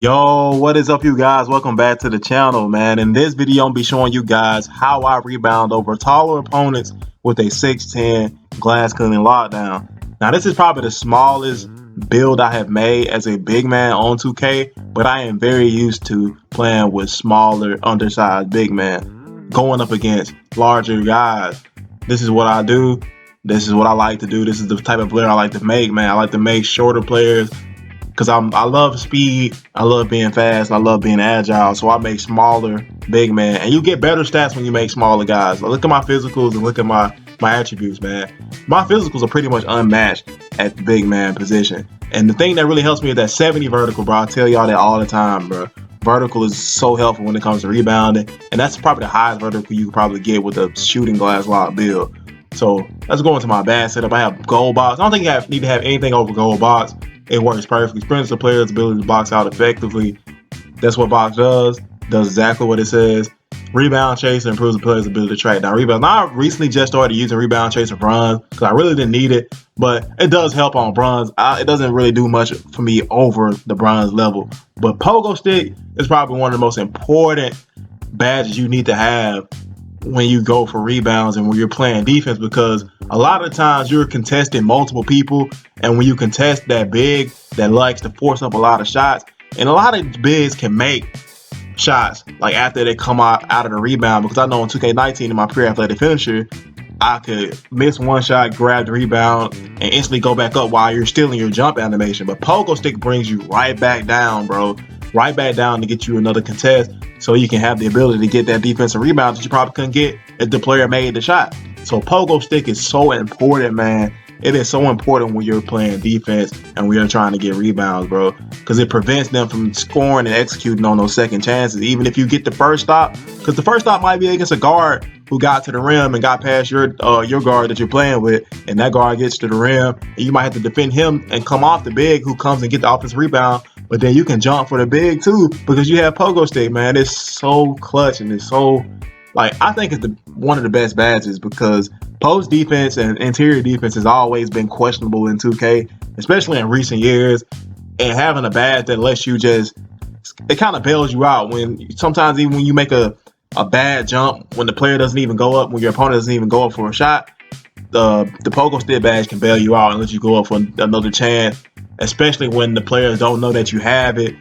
Yo, what is up, you guys? Welcome back to the channel, man. In this video, I'm be showing you guys how I rebound over taller opponents with a 6'10 glass cleaning lockdown. Now, this is probably the smallest build I have made as a big man on 2K, but I am very used to playing with smaller, undersized big men, going up against larger guys. This is what I do. This is what I like to do. This is the type of player I like to make, man. I like to make shorter players because I love speed, I love being fast, I love being agile. So I make smaller big men, and you get better stats when you make smaller guys. Look at my physicals and look at my attributes, man. My physicals are pretty much unmatched at the big man position. And the thing that really helps me is that 70 vertical, bro. I tell y'all that all the time, bro. Vertical is so helpful when it comes to rebounding, and that's probably the highest vertical you can probably get with a shooting glass lock build. So let's go into my bad setup. I have gold box. I don't think you need to have anything over gold box. It works perfectly. Strengthens the player's ability to box out effectively. That's what box does. Does exactly what it says. Rebound chaser improves the player's ability to track down rebounds. Now, I recently just started using rebound chaser bronze because I really didn't need it, but it does help on bronze. It doesn't really do much for me over the bronze level. But pogo stick is probably one of the most important badges you need to have when you go for rebounds and when you're playing defense, because a lot of times you're contesting multiple people, and when you contest that big that likes to force up a lot of shots, and a lot of bigs can make shots like after they come out of the rebound, because I know in 2K19 in my pre-athletic finisher, I could miss one shot, grab the rebound, and instantly go back up while you're still in your jump animation. But pogo stick brings you right back down, bro. Right back down to get you another contest, so you can have the ability to get that defensive rebound that you probably couldn't get if the player made the shot. So pogo stick is so important, man. It is so important when you're playing defense and when you're trying to get rebounds, bro, because it prevents them from scoring and executing on those second chances. Even if you get the first stop, because the first stop might be against a guard who got to the rim and got past your guard that you're playing with, and that guard gets to the rim, and you might have to defend him and come off the big who comes and get the offensive rebound. But then you can jump for the big too because you have pogo stick, man. It's so clutch, and it's so, like, I think it's one of the best badges, because post defense and interior defense has always been questionable in 2K, especially in recent years. And having a badge that lets you just, it kind of bails you out when sometimes even when you make a bad jump, when the player doesn't even go up, when your opponent doesn't even go up for a shot, the pogo stick badge can bail you out and let you go up for another chance, especially when the players don't know that you have it.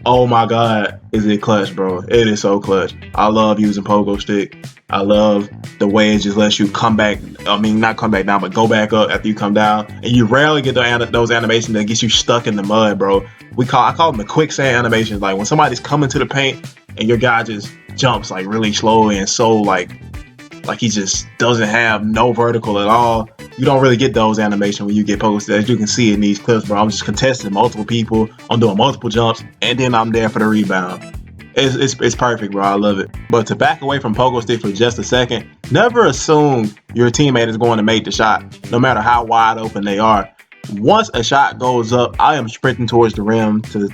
Oh my God, is it clutch, bro? It is so clutch. I love using pogo stick. I love the way it just lets you come back. I mean, not come back down, but go back up after you come down. And you rarely get those animations that get you stuck in the mud, bro. I call them the quicksand animations. Like when somebody's coming to the paint and your guy just jumps like really slowly and so like he just doesn't have no vertical at all. You don't really get those animations when you get posted. As you can see in these clips, bro, I'm just contesting multiple people, I'm doing multiple jumps, and then I'm there for the rebound. It's perfect, bro. I love it. But to back away from pogo stick for just a second, never assume your teammate is going to make the shot, no matter how wide open they are. Once a shot goes up, I am sprinting towards the rim to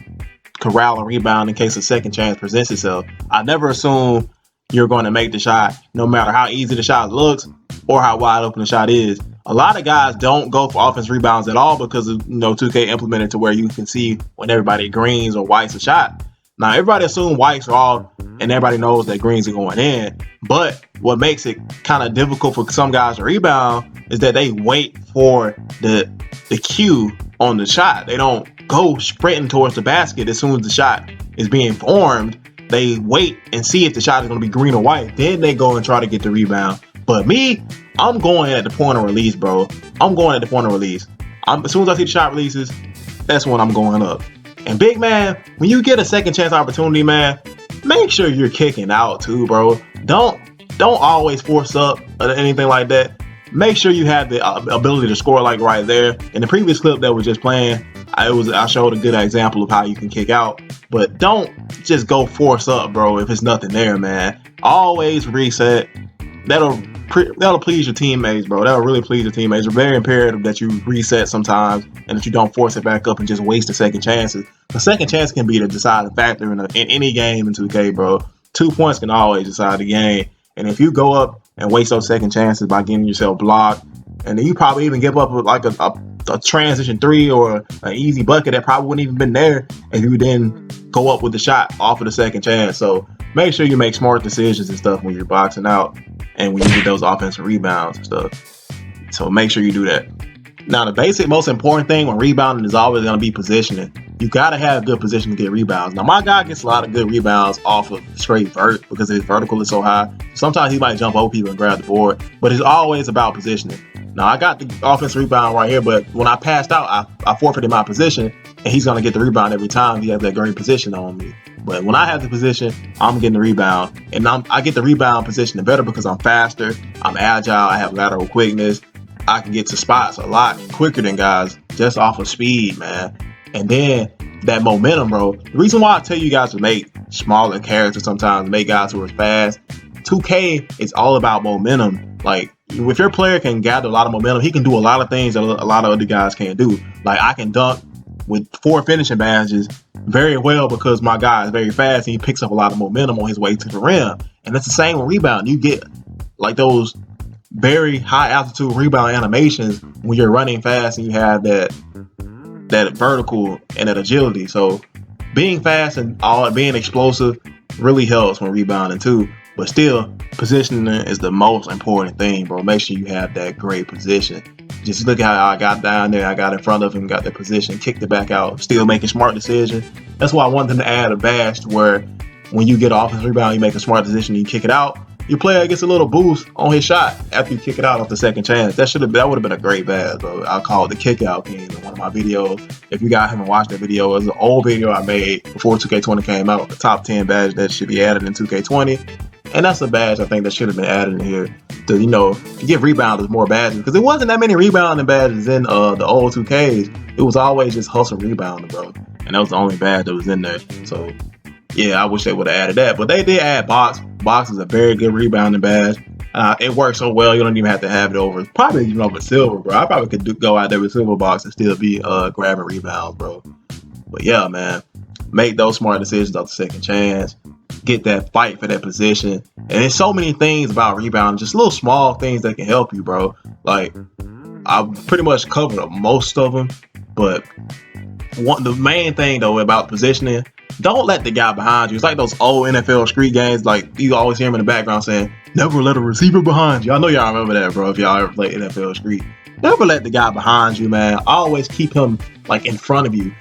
corral a rebound in case a second chance presents itself. I never assume you're going to make the shot, no matter how easy the shot looks or how wide open the shot is. A lot of guys don't go for offense rebounds at all because of 2K implemented to where you can see when everybody greens or whites a shot. Now everybody assumes whites are all, and everybody knows that greens are going in. But what makes it kind of difficult for some guys to rebound is that they wait for the cue on the shot. They don't go sprinting towards the basket as soon as the shot is being formed. They wait and see if the shot is going to be green or white. Then they go and try to get the rebound. But me, I'm going at the point of release, bro. I'm going at the point of release. As soon as I see the shot releases, that's when I'm going up. And big man, when you get a second chance opportunity, man, make sure you're kicking out too, bro. Don't always force up or anything like that. Make sure you have the ability to score like right there. In the previous clip that was just playing, I showed a good example of how you can kick out. But don't just go force up, bro, if it's nothing there, man. Always reset. That'll please your teammates, bro. That'll really please your teammates. It's very imperative that you reset sometimes and that you don't force it back up and just waste the second chances. The second chance can be the deciding factor in any game in 2K, bro. 2 points can always decide the game. And if you go up and waste those second chances by getting yourself blocked, and then you probably even give up like a transition three or an easy bucket that probably wouldn't even been there if you didn't go up with the shot off of the second chance. So make sure you make smart decisions and stuff when you're boxing out and when you get those offensive rebounds and stuff. So make sure you do that. Now, the basic most important thing when rebounding is always going to be positioning. You got to have good position to get rebounds. Now, my guy gets a lot of good rebounds off of straight vert because his vertical is so high. Sometimes he might jump over people and grab the board, but it's always about positioning. Now, I got the offensive rebound right here, but when I passed out, I forfeited my position, and he's going to get the rebound every time he has that great position on me. But when I have the position, I'm getting the rebound, and I get the rebound position better because I'm faster, I'm agile, I have lateral quickness. I can get to spots a lot quicker than guys just off of speed, man. And then that momentum, bro. The reason why I tell you guys to make smaller characters sometimes, make guys who are fast. 2K is all about momentum. Like, if your player can gather a lot of momentum, he can do a lot of things that a lot of other guys can't do. Like, I can dunk with 4 finishing badges very well because my guy is very fast and he picks up a lot of momentum on his way to the rim. And that's the same with rebound. You get like those very high altitude rebound animations when you're running fast and you have that vertical and that agility. So being fast and being explosive really helps when rebounding too. But still, positioning is the most important thing, bro. Make sure you have that great position. Just look at how I got down there. I got in front of him, got the position, kicked it back out, still making smart decisions. That's why I wanted them to add a badge to where when you get off his rebound, you make a smart decision, you kick it out. Your player gets a little boost on his shot after you kick it out off the second chance. That would have been a great badge, bro. I'll call it the kick out king in one of my videos. If you guys haven't watched that video, it was an old video I made before 2K20 came out. The top 10 badge that should be added in 2K20. And that's a badge I think that should have been added in here to, to give rebounders more badges. Because there wasn't that many rebounding badges in the old 2Ks. It was always just hustle rebounder, bro. And that was the only badge that was in there. So yeah, I wish they would have added that. But they did add box. Box is a very good rebounding badge. It works so well, you don't even have to have it over. Probably even over silver, bro. I probably could go out there with silver box and still be grabbing rebounds, bro. But yeah, man, make those smart decisions off the second chance. Get that fight for that position. And there's so many things about rebounding, just little small things that can help you, bro. Like, I've pretty much covered most of them. But the main thing, though, about positioning, don't let the guy behind you. It's like those old NFL street games. Like, you always hear him in the background saying, never let a receiver behind you. I know y'all remember that, bro, if y'all ever played NFL street. Never let the guy behind you, man. Always keep him, like, in front of you.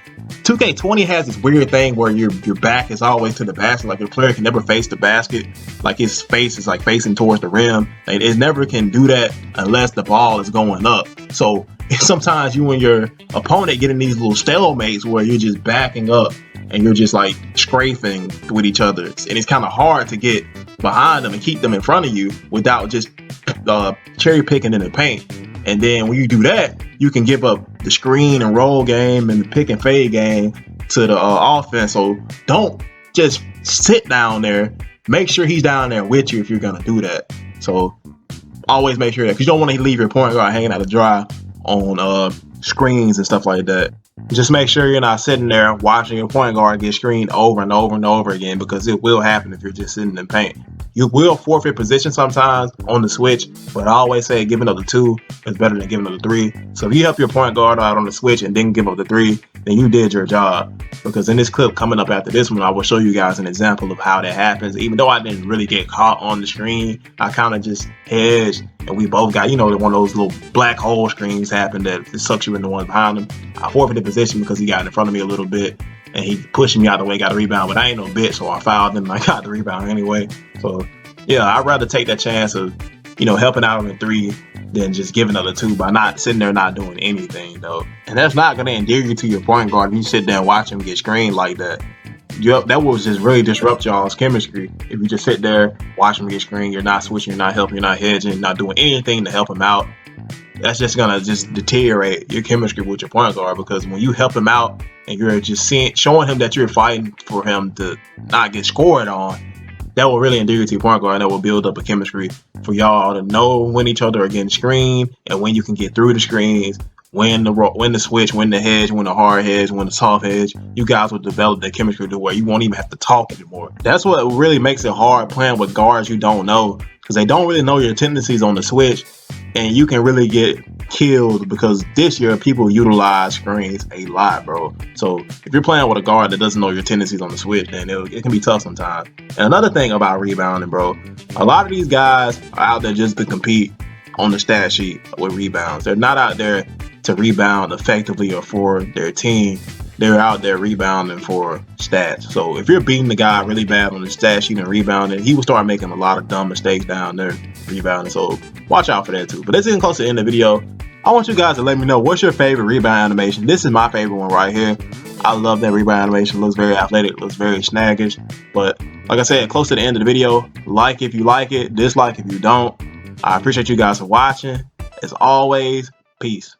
2K20 has this weird thing where your back is always to the basket. Like, your player can never face the basket. Like, his face is, like, facing towards the rim. Like, it never can do that unless the ball is going up. So, sometimes you and your opponent get in these little stalemates where you're just backing up and you're just like scraping with each other. And it's kind of hard to get behind them and keep them in front of you without just cherry picking in the paint. And then when you do that, you can give up the screen and roll game and the pick and fade game to the offense. So don't just sit down there. Make sure he's down there with you if you're going to do that. So always make sure that, because you don't want to leave your point guard hanging out to dry on screens and stuff like that. Just make sure you're not sitting there watching your point guard get screened over and over and over again, because it will happen if you're just sitting in paint. You will forfeit position sometimes on the switch, but I always say giving up the 2 is better than giving up the 3. So if you help your point guard out on the switch and then give up the 3, then you did your job. Because in this clip coming up after this one, I will show you guys an example of how that happens. Even though I didn't really get caught on the screen, I kind of just hedged, and we both got, one of those little black hole screens happen that it sucks you in the one behind him. I forfeited position because he got in front of me a little bit, and he pushed me out the way, got a rebound, but I ain't no bitch, so I fouled him and I got the rebound anyway. So yeah, I'd rather take that chance of, helping out on the 3 than just giving up the 2 by not sitting there not doing anything, though. And that's not going to endear you to your point guard if you sit there and watch him get screened like that. That will just really disrupt y'all's chemistry. If you just sit there, watch him get screened, you're not switching, you're not helping, you're not hedging, you're not doing anything to help him out. That's just going to just deteriorate your chemistry with your point guard, because when you help him out and you're just showing him that you're fighting for him to not get scored on, that will really endear you to your point guard, and that will build up a chemistry for y'all to know when each other are getting screened and when you can get through the screens, when the switch, when the hedge, when the hard hedge, when the soft hedge. You guys will develop that chemistry to where you won't even have to talk anymore. That's what really makes it hard playing with guards you don't know, because they don't really know your tendencies on the switch, and you can really get killed because this year people utilize screens a lot, bro. So if you're playing with a guard that doesn't know your tendencies on the switch, then it can be tough sometimes. And another thing about rebounding, bro, a lot of these guys are out there just to compete on the stat sheet with rebounds. They're not out there to rebound effectively or for their team. They're out there rebounding for stats. So if you're beating the guy really bad on the stat sheet and rebounding, he will start making a lot of dumb mistakes down there rebounding. So watch out for that too. But that's getting close to the end of the video. I want you guys to let me know what's your favorite rebound animation. This is my favorite one right here. I love that rebound animation. It looks very athletic, looks very snaggish. But like I said, close to the end of the video, like if you like it, dislike if you don't. I appreciate you guys for watching. As always, peace.